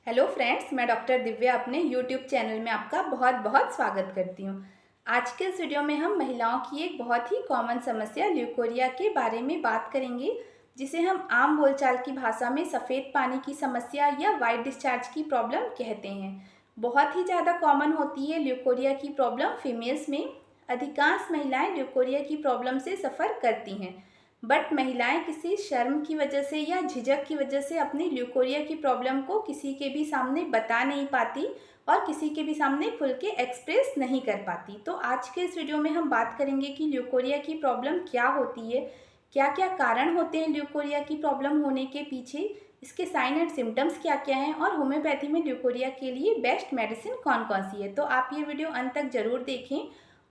Hello friends, मैं doctor Divya अपने YouTube channel में आपका बहुत बहुत स्वागत करती हूँ। आज के इस वीडियो में हम महिलाओं की एक बहुत ही कॉमन समस्या ल्यूकोरिया के बारे में बात करेंगे, जिसे हम आम बोलचाल की भाषा में सफ़ेद पानी की समस्या या वाइट डिस्चार्ज की प्रॉब्लम कहते हैं। बहुत ही ज़्यादा कॉमन होती है ल्यूकोरिया की प्रॉब्लम फीमेल्स में। अधिकांश महिलाएँ ल्यूकोरिया की प्रॉब्लम से सफ़र करती हैं, बट महिलाएं किसी शर्म की वजह से या झिझक की वजह से अपनी ल्यूकोरिया की प्रॉब्लम को किसी के भी सामने बता नहीं पाती और किसी के भी सामने खुल के एक्सप्रेस नहीं कर पाती। तो आज के इस वीडियो में हम बात करेंगे कि ल्यूकोरिया की प्रॉब्लम क्या होती है, क्या क्या कारण होते हैं ल्यूकोरिया की प्रॉब्लम होने के पीछे, इसके साइन एंड सिम्टम्स क्या क्या हैं और होम्योपैथी में ल्यूकोरिया के लिए बेस्ट मेडिसिन कौन कौन सी है। तो आप ये वीडियो अंत तक ज़रूर देखें,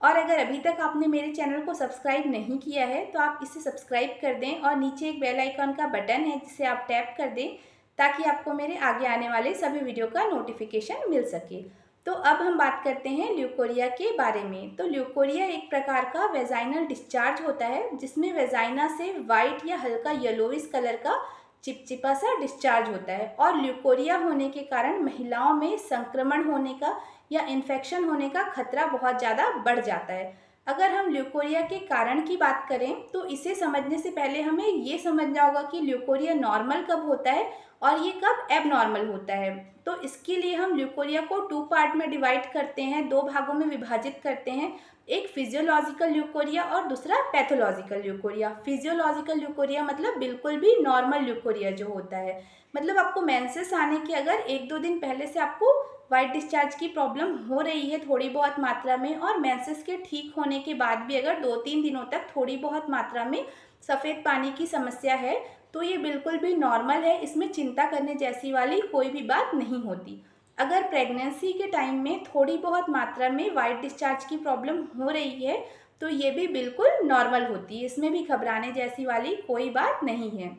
और अगर अभी तक आपने मेरे चैनल को सब्सक्राइब नहीं किया है तो आप इसे सब्सक्राइब कर दें और नीचे एक बेल आइकॉन का बटन है जिसे आप टैप कर दें, ताकि आपको मेरे आगे आने वाले सभी वीडियो का नोटिफिकेशन मिल सके। तो अब हम बात करते हैं ल्यूकोरिया के बारे में। तो ल्यूकोरिया एक प्रकार का वेजाइनल डिस्चार्ज होता है, जिसमें वेजाइना से वाइट या हल्का येलोइश कलर का चिपचिपा सा डिस्चार्ज होता है। और ल्यूकोरिया होने के कारण महिलाओं में संक्रमण होने का या इन्फेक्शन होने का खतरा बहुत ज़्यादा बढ़ जाता है। अगर हम ल्यूकोरिया के कारण की बात करें तो इसे समझने से पहले हमें ये समझना होगा कि ल्यूकोरिया नॉर्मल कब होता है और ये कब एबनॉर्मल होता है। तो इसके लिए हम ल्यूकोरिया को 2 पार्ट में डिवाइड करते हैं, 2 भागों में विभाजित करते हैं। एक फिजियोलॉजिकल ल्यूकोरिया और दूसरा पैथोलॉजिकल ल्यूकोरिया। फिजियोलॉजिकल ल्यूकोरिया मतलब बिल्कुल भी नॉर्मल ल्यूकोरिया जो होता है, मतलब आपको मेंसेस आने के अगर 1-2 दिन पहले से आपको वाइट डिस्चार्ज की प्रॉब्लम हो रही है थोड़ी बहुत मात्रा में, और मेंसेस के ठीक होने के बाद भी अगर 2-3 दिनों तक थोड़ी बहुत मात्रा में सफ़ेद पानी की समस्या है, तो ये बिल्कुल भी नॉर्मल है। इसमें चिंता करने जैसी वाली कोई भी बात नहीं होती। अगर प्रेगनेंसी के टाइम में थोड़ी बहुत मात्रा में वाइट डिस्चार्ज की प्रॉब्लम हो रही है तो ये भी बिल्कुल नॉर्मल होती है, इसमें भी घबराने जैसी वाली कोई बात नहीं है।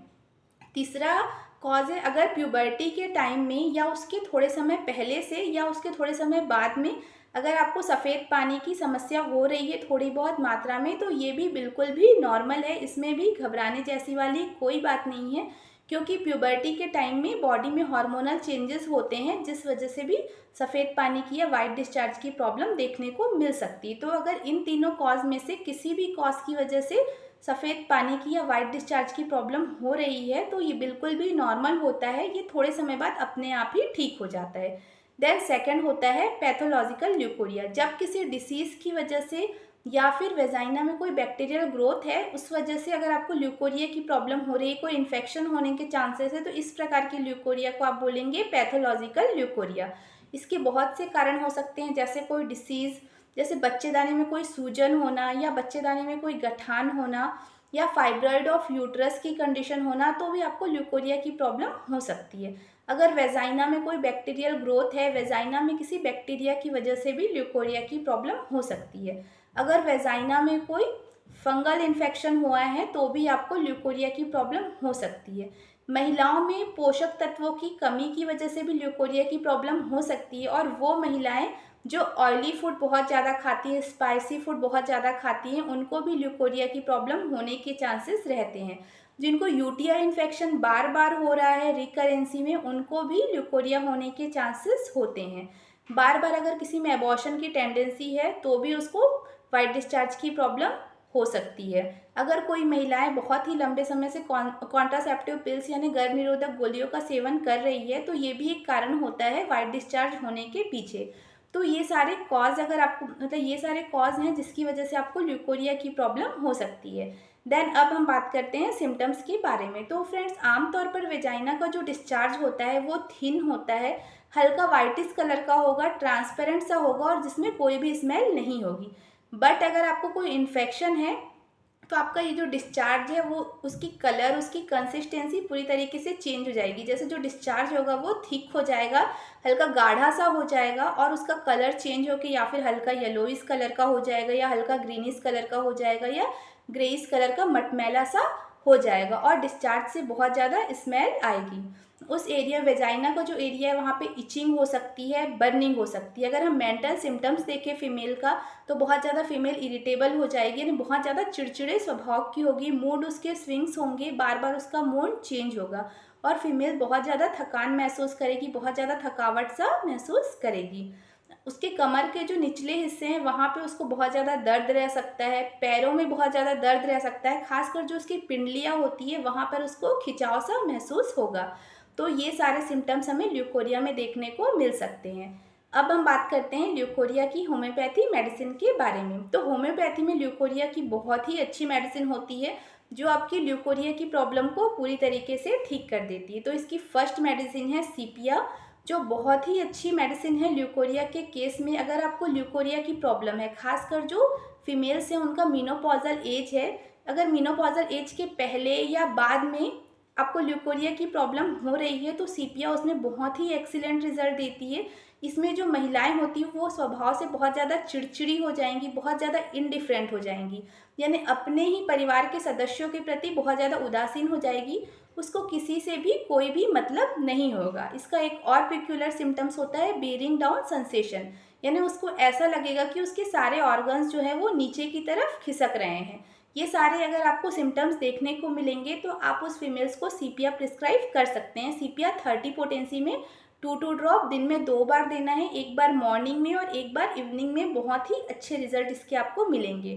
तीसरा कॉज है, अगर प्यूबर्टी के टाइम में या उसके थोड़े समय पहले से या उसके थोड़े समय बाद में अगर आपको सफ़ेद पानी की समस्या हो रही है थोड़ी बहुत मात्रा में, तो ये भी बिल्कुल भी नॉर्मल है, इसमें भी घबराने जैसी वाली कोई बात नहीं है। क्योंकि प्यूबर्टी के टाइम में बॉडी में हार्मोनल चेंजेस होते हैं, जिस वजह से भी सफ़ेद पानी की या वाइट डिस्चार्ज की प्रॉब्लम देखने को मिल सकती है। तो अगर इन तीनों कॉज में से किसी भी कॉज की वजह से सफ़ेद पानी की या वाइट डिस्चार्ज की प्रॉब्लम हो रही है तो ये बिल्कुल भी नॉर्मल होता है, ये थोड़े समय बाद अपने आप ही ठीक हो जाता है। देन सेकंड होता है पैथोलॉजिकल ल्यूकोरिया। जब किसी डिसीज़ की वजह से या फिर वेजाइना में कोई बैक्टीरियल ग्रोथ है उस वजह से अगर आपको ल्यूकोरिया की प्रॉब्लम हो रही है, कोई इन्फेक्शन होने के चांसेस है, तो इस प्रकार की ल्यूकोरिया को आप बोलेंगे पैथोलॉजिकल ल्यूकोरिया। इसके बहुत से कारण हो सकते हैं, जैसे कोई डिसीज़, जैसे बच्चेदानी में कोई सूजन होना या बच्चेदानी में कोई गठान होना या फाइब्रॉइड ऑफ यूट्रस की कंडीशन होना, तो भी आपको ल्यूकोरिया की प्रॉब्लम हो सकती है। अगर वेजाइना में कोई बैक्टीरियल ग्रोथ है, वेजाइना में किसी बैक्टीरिया की वजह से भी ल्यूकोरिया की प्रॉब्लम हो सकती है। अगर वेजाइना में कोई फंगल इन्फेक्शन हुआ है तो भी आपको ल्यूकोरिया की प्रॉब्लम हो सकती है। महिलाओं में पोषक तत्वों की कमी की वजह से भी ल्यूकोरिया की प्रॉब्लम हो सकती है, और वो महिलाएं जो ऑयली फूड बहुत ज़्यादा खाती हैं, स्पाइसी फूड बहुत ज़्यादा खाती हैं, उनको भी ल्यूकोरिया की प्रॉब्लम होने के चांसेस रहते हैं। जिनको यूटीआई इन्फेक्शन बार बार हो रहा है रिकरेंसी में, उनको भी ल्यूकोरिया होने के चांसेस होते हैं। बार बार अगर किसी में एबॉर्शन की टेंडेंसी है तो भी उसको वाइट डिस्चार्ज की प्रॉब्लम हो सकती है। अगर कोई महिलाएं बहुत ही लंबे समय से कॉन्ट्रासेप्टिव पिल्स यानी गर्भ निरोधक गोलियों का सेवन कर रही है तो ये भी एक कारण होता है वाइट डिस्चार्ज होने के पीछे। तो ये सारे कॉज अगर आपको मतलब ये सारे कॉज हैं जिसकी वजह से आपको ल्यूकोरिया की प्रॉब्लम हो सकती है। देन अब हम बात करते हैं सिम्टम्स के बारे में। तो फ्रेंड्स, आमतौर पर वेजाइना का जो डिस्चार्ज होता है वो थिन होता है, हल्का वाइटिश कलर का होगा, ट्रांसपेरेंट सा होगा और जिसमें कोई भी स्मेल नहीं होगी। बट अगर आपको कोई इन्फेक्शन है तो आपका ये जो डिस्चार्ज है वो उसकी कलर, उसकी कंसिस्टेंसी पूरी तरीके से चेंज हो जाएगी। जैसे जो डिस्चार्ज होगा वो थिक हो जाएगा, हल्का गाढ़ा सा हो जाएगा, और उसका कलर चेंज होकर या फिर हल्का येलोइश कलर का हो जाएगा या हल्का ग्रीनिश कलर का हो जाएगा या ग्रेइश कलर का मटमैला सा हो जाएगा और डिस्चार्ज से बहुत ज़्यादा स्मेल आएगी। उस एरिया वेजाइना का जो एरिया है वहाँ पे इचिंग हो सकती है, बर्निंग हो सकती है। अगर हम मेंटल सिम्टम्स देखें फीमेल का तो बहुत ज़्यादा फीमेल इरिटेबल हो जाएगी, यानी बहुत ज़्यादा चिड़चिड़े स्वभाव की होगी, मूड उसके स्विंग्स होंगे, बार बार उसका मूड चेंज होगा और फीमेल बहुत ज़्यादा थकान महसूस करेगी, बहुत ज़्यादा थकावट सा महसूस करेगी। उसके कमर के जो निचले हिस्से हैं वहाँ पे उसको बहुत ज़्यादा दर्द रह सकता है, पैरों में बहुत ज़्यादा दर्द रह सकता है, खासकर जो उसकी पिंडलियाँ होती है वहाँ पर उसको खिंचाव सा महसूस होगा। तो ये सारे सिम्टम्स हमें ल्यूकोरिया में देखने को मिल सकते हैं। अब हम बात करते हैं ल्यूकोरिया की होम्योपैथी मेडिसिन के बारे में। तो होम्योपैथी में ल्यूकोरिया की बहुत ही अच्छी मेडिसिन होती है जो आपकी ल्यूकोरिया की प्रॉब्लम को पूरी तरीके से ठीक कर देती है। तो इसकी फर्स्ट मेडिसिन है सीपिया, जो बहुत ही अच्छी मेडिसिन है ल्यूकोरिया के केस में। अगर आपको ल्यूकोरिया की प्रॉब्लम है, खासकर जो फीमेल्स हैं उनका मीनोपॉजल एज है, अगर मीनोपॉजल एज के पहले या बाद में आपको ल्यूकोरिया की प्रॉब्लम हो रही है तो सीपिया उसमें बहुत ही एक्सीलेंट रिजल्ट देती है। इसमें जो महिलाएं होती हैं वो स्वभाव से बहुत ज़्यादा चिड़चिड़ी हो जाएंगी, बहुत ज़्यादा इनडिफरेंट हो जाएंगी, यानी अपने ही परिवार के सदस्यों के प्रति बहुत ज़्यादा उदासीन हो जाएगी, उसको किसी से भी कोई भी मतलब नहीं होगा। इसका एक और पेक्यूलर सिम्टम्स होता है बेरिंग डाउन सेंसेशन, यानी उसको ऐसा लगेगा कि उसके सारे ऑर्गन्स जो है वो नीचे की तरफ खिसक रहे हैं। ये सारे अगर आपको सिम्टम्स देखने को मिलेंगे तो आप उस फीमेल्स को सीपिया प्रिस्क्राइब कर सकते हैं। सीपिया 30 पोटेंसी में 2 ड्रॉप दिन में 2 बार देना है, एक बार मॉर्निंग में और एक बार इवनिंग में। बहुत ही अच्छे रिजल्ट इसके आपको मिलेंगे।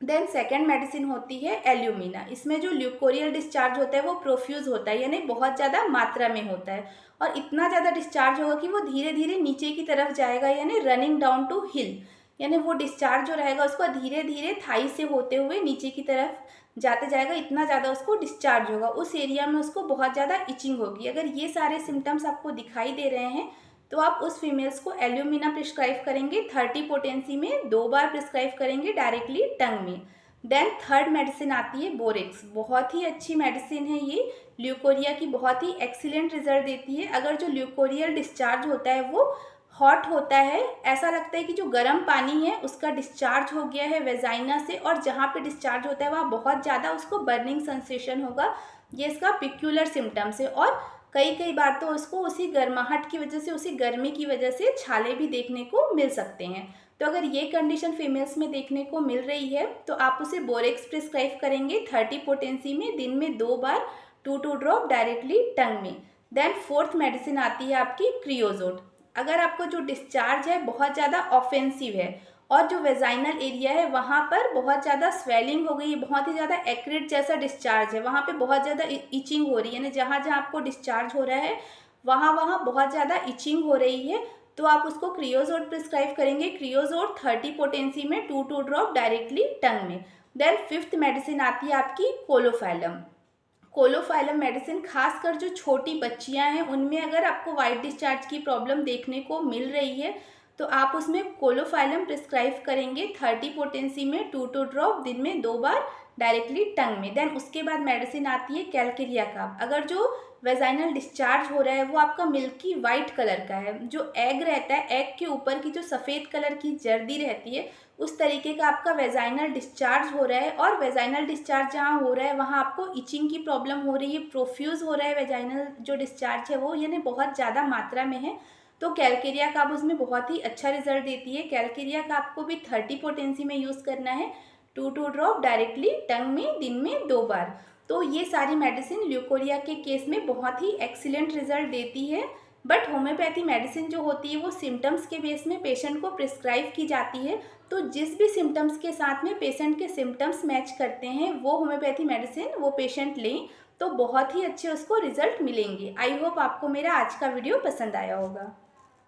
देन सेकेंड मेडिसिन होती है एल्यूमिना। इसमें जो ल्यूकोरियल डिस्चार्ज होता है वो प्रोफ्यूज होता है, यानी बहुत ज़्यादा मात्रा में होता है और इतना ज़्यादा डिस्चार्ज होगा कि वो धीरे धीरे नीचे की तरफ जाएगा, यानी रनिंग डाउन टू हिल, यानी वो डिस्चार्ज जो रहेगा उसको धीरे धीरे थाई से होते हुए नीचे की तरफ जाते जाएगा, इतना ज़्यादा उसको डिस्चार्ज होगा। उस एरिया में उसको बहुत ज़्यादा इचिंग होगी। अगर ये सारे सिम्टम्स आपको दिखाई दे रहे हैं तो आप उस फीमेल्स को एल्यूमिना प्रिस्क्राइब करेंगे। 30 पोटेंसी में 2 बार प्रिस्क्राइब करेंगे डायरेक्टली टंग में। देन थर्ड मेडिसिन आती है बोरेक्स। बहुत ही अच्छी मेडिसिन है ये, ल्यूकोरिया की बहुत ही एक्सीलेंट रिजल्ट देती है। अगर जो ल्यूकोरियल डिस्चार्ज होता है वो हॉट होता है, ऐसा लगता है कि जो गर्म पानी है उसका डिस्चार्ज हो गया है वेजाइना से और जहाँ पे डिस्चार्ज होता है वहाँ बहुत ज़्यादा उसको बर्निंग सेंसेशन होगा, ये इसका पिक्यूलर सिम्टम्स है। और कई बार तो उसको उसी गर्माहट की वजह से, उसी गर्मी की वजह से छाले भी देखने को मिल सकते हैं। तो अगर ये कंडीशन फीमेल्स में देखने को मिल रही है तो आप उसे बोरेक्स प्रिस्क्राइब करेंगे 30 पोटेंसी में दिन में 2 बार 2 ड्रॉप डायरेक्टली टंग में। देन फोर्थ मेडिसिन आती है आपकी क्रियोजोट। अगर आपको जो डिस्चार्ज है बहुत ज़्यादा ऑफेंसिव है और जो वेजाइनल एरिया है वहाँ पर बहुत ज़्यादा स्वेलिंग हो गई है, बहुत ही ज़्यादा एक्रिड जैसा डिस्चार्ज है, वहाँ पे बहुत ज़्यादा इचिंग हो रही है, यानी जहाँ जहाँ आपको डिस्चार्ज हो रहा है वहाँ वहाँ बहुत ज़्यादा इचिंग हो रही है, तो आप उसको क्रियोजोट प्रिस्क्राइब करेंगे। क्रियोजोट 30 पोटेंसी में 2 ड्रॉप डायरेक्टली टंग में। देन फिफ्थ मेडिसिन आती है आपकी कोलोफाइलम। कोलोफाइलम मेडिसिन खासकर जो छोटी बच्चियां हैं उनमें अगर आपको वाइट डिस्चार्ज की प्रॉब्लम देखने को मिल रही है तो आप उसमें कोलोफाइलम प्रिस्क्राइब करेंगे 30 पोटेंसी में 2 ड्रॉप दिन में 2 बार डायरेक्टली टंग में। देन उसके बाद मेडिसिन आती है कैलकेरिया का। अगर जो वेजाइनल डिस्चार्ज हो रहा है वो आपका मिल्की वाइट कलर का है, जो एग रहता है, एग के ऊपर की जो सफ़ेद कलर की जर्दी रहती है उस तरीके का आपका वेजाइनल डिस्चार्ज हो रहा है और वेजाइनल डिस्चार्ज जहाँ हो रहा है वहाँ आपको इचिंग की प्रॉब्लम हो रही है, प्रोफ्यूज हो रहा है वेजाइनल जो डिस्चार्ज है वो, यानी बहुत ज़्यादा मात्रा में है, तो कैलकेरिया का आप उसमें बहुत ही अच्छा रिजल्ट देती है। कैलकेरिया का आपको भी 30 पोटेंसी में यूज़ करना है, 2 ड्रॉप डायरेक्टली टंग में दिन में 2 बार। तो ये सारी मेडिसिन ल्यूकोरिया के केस में बहुत ही एक्सीलेंट रिजल्ट देती है। बट होम्योपैथी मेडिसिन जो होती है वो सिम्टम्स के बेस में पेशेंट को प्रिस्क्राइब की जाती है, तो जिस भी सिम्टम्स के साथ में पेशेंट के सिम्टम्स मैच करते हैं वो होम्योपैथी मेडिसिन वो पेशेंट लें तो बहुत ही अच्छे उसको रिजल्ट मिलेंगे। आई होप आपको मेरा आज का वीडियो पसंद आया होगा।